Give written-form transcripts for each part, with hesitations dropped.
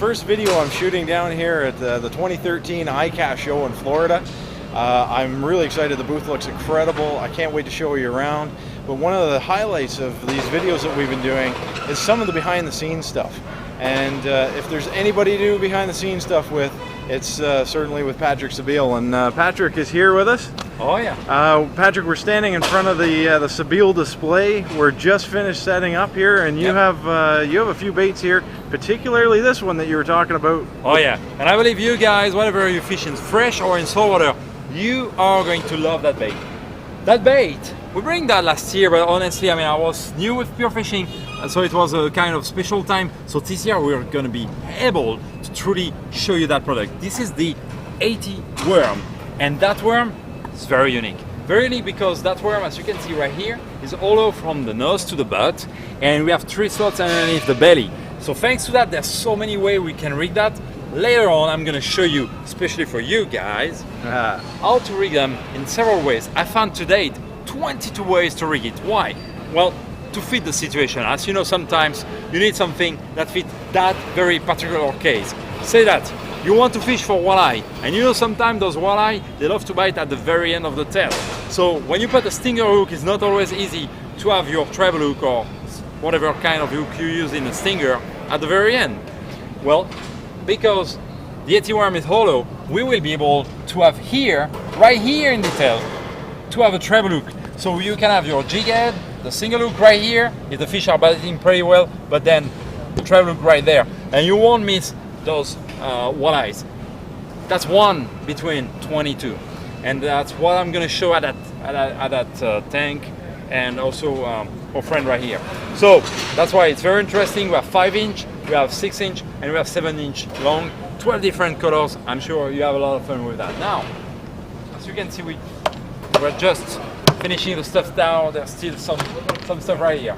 First video I'm shooting down here at the 2013 ICAST show in Florida. I'm really excited. The booth looks incredible. I can't wait to show you around. But one of the highlights of these videos that we've been doing is some of the behind the scenes stuff. And if there's anybody to do behind the scenes stuff with, it's certainly with Patrick Sebile. And Patrick is here with us. Oh yeah. Patrick, we're standing in front of the Sebile display. We're just finished setting up here, and you have a few baits here, particularly this one that you were talking about. Oh yeah, and I believe you guys, whatever you fish in fresh or in saltwater, you are going to love that bait. That bait, we bring that last year, but honestly, I mean, I was new with pure fishing, so it was a kind of special time. So this year we're going to be able to truly show you that product. This is the 80 worm, and that worm is very unique. Very unique because that worm, as you can see right here, is hollow from the nose to the butt, and we have 3 slots underneath the belly. So thanks to that, there's so many ways we can rig that. Later on, I'm going to show you, especially for you guys, how to rig them in several ways. I found to date 22 ways to rig it. Why? Well, to fit the situation. As you know, sometimes you need something that fits that very particular case. Say that you want to fish for walleye, and you know sometimes those walleye, they love to bite at the very end of the tail. So when you put a stinger hook, it's not always easy to have your treble hook or whatever kind of hook you use in a stinger at the very end. Well, because the 80 worm is hollow, we will be able to have here, right here in the tail, to have a treble hook. So you can have your jig head, the single hook right here, if the fish are biting pretty well, but then the treble hook right there. And you won't miss those walleyes. That's one between 22. And that's what I'm gonna show at that tank, and also our friend right here. So that's why it's very interesting. We have 5-inch, we have 6-inch, and we have 7-inch long, 12 different colors. I'm sure you have a lot of fun with that. Now, as you can see, we're just finishing the stuff down. There's still some stuff right here.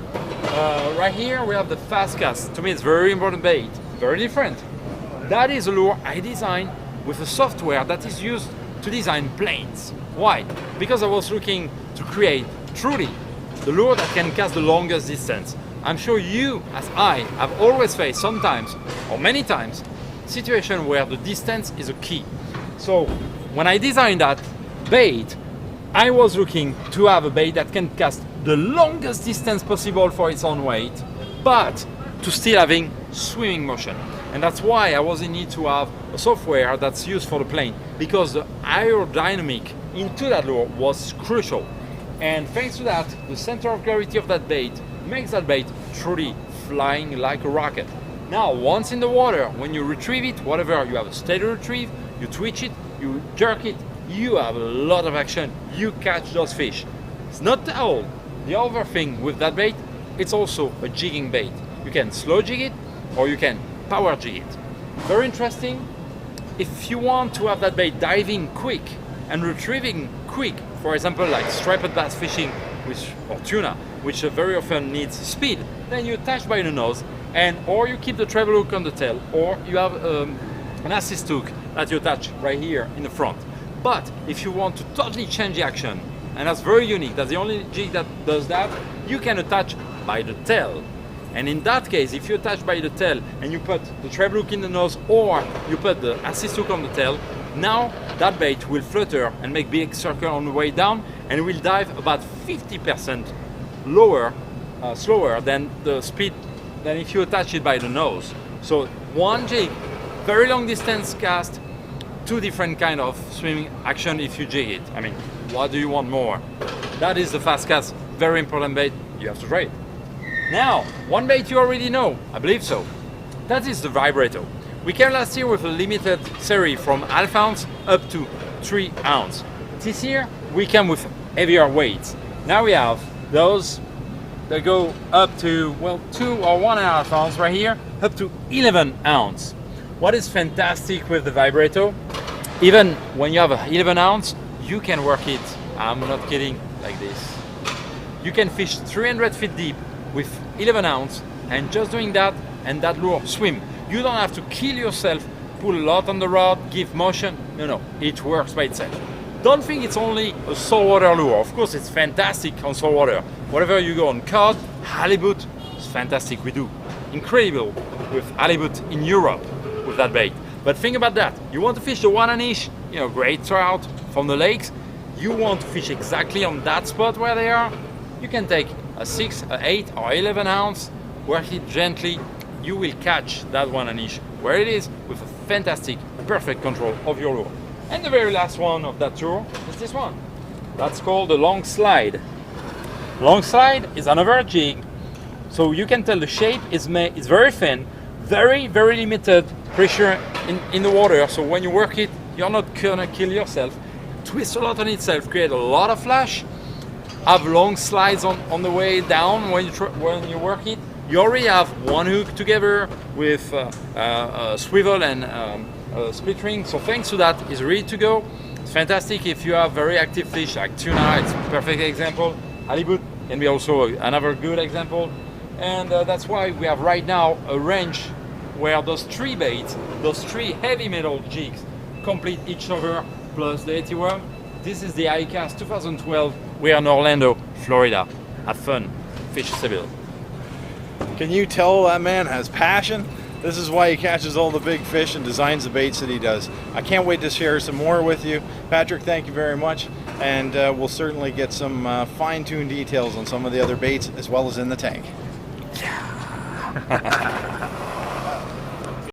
Right here we have the fast cast. To me, it's very important bait, very different. That is a lure I designed with a software that is used to design planes. Why? Because I was looking to create truly the lure that can cast the longest distance. I'm sure you, as I, have always faced sometimes, or many times, situations where the distance is a key. So when I designed that bait, I was looking to have a bait that can cast the longest distance possible for its own weight, but to still having swimming motion. And that's why I was in need to have a software that's used for the plane, because the aerodynamic into that lure was crucial. And thanks to that, the center of gravity of that bait makes that bait truly flying like a rocket. Now, once in the water, when you retrieve it, whatever, you have a steady retrieve, you twitch it, you jerk it, you have a lot of action, you catch those fish. It's not all. The other thing with that bait, it's also a jigging bait. You can slow jig it, or you can power jig it. Very interesting. If you want to have that bait diving quick and retrieving quick, for example, like striped bass fishing or tuna, which very often needs speed, then you attach by the nose, and or you keep the treble hook on the tail, or you have an assist hook that you attach right here in the front. But if you want to totally change the action, and that's very unique, that's the only jig that does that, you can attach by the tail. And in that case, if you attach by the tail and you put the treble hook in the nose, or you put the assist hook on the tail, now that bait will flutter and make big circle on the way down, and it will dive about 50% lower, slower than the speed than if you attach it by the nose. So one jig, very long distance cast, 2 different kind of swimming action if you jig it. I mean, what do you want more? That is the fast cast, very important bait, you have to try it. Now, one bait you already know, I believe so. That is the vibrato. We came last year with a limited series from ½ ounce up to 3 ounce. This year we came with heavier weights. Now we have those that go up to, well, 2 or 1½ ounce right here, up to 11 ounce. What is fantastic with the vibrato, even when you have a 11 ounce, you can work it, I'm not kidding, like this. You can fish 300 feet deep with 11 ounce, and just doing that, and that lure swim. You don't have to kill yourself, pull a lot on the rod, give motion. No, it works by itself. Don't think it's only a saltwater lure. Of course, it's fantastic on saltwater. Whatever you go on cod, halibut, it's fantastic. We do incredible with halibut in Europe. with that bait. But think about that. You want to fish the 1 inch, you know, great trout from the lakes. You want to fish exactly on that spot where they are. You can take a 6, a 8, or 11 ounce, work it gently. You will catch that 1 inch where it is with a fantastic, perfect control of your lure. And the very last one of that tour is this one. That's called the long slide. Long slide is another jig. So you can tell the shape is very thin, very limited pressure in the water. So when you work it, you're not gonna kill yourself. Twist a lot on itself, create a lot of flash. Have long slides on the way down when you work it. You already have one hook together with a swivel and a split ring. So thanks to that, it's ready to go. It's fantastic if you have very active fish like tuna. It's a perfect example. Halibut can be also another good example. And that's why we have right now a range where those 3 baits, those 3 heavy metal jigs complete each other, plus the 80 worm. This is the ICAST 2012. We are in Orlando, Florida. Have fun, fish Sebile. Can you tell that man has passion? This is why he catches all the big fish and designs the baits that he does. I can't wait to share some more with you. Patrick, thank you very much. And we'll certainly get some fine-tuned details on some of the other baits as well as in the tank. Yeah.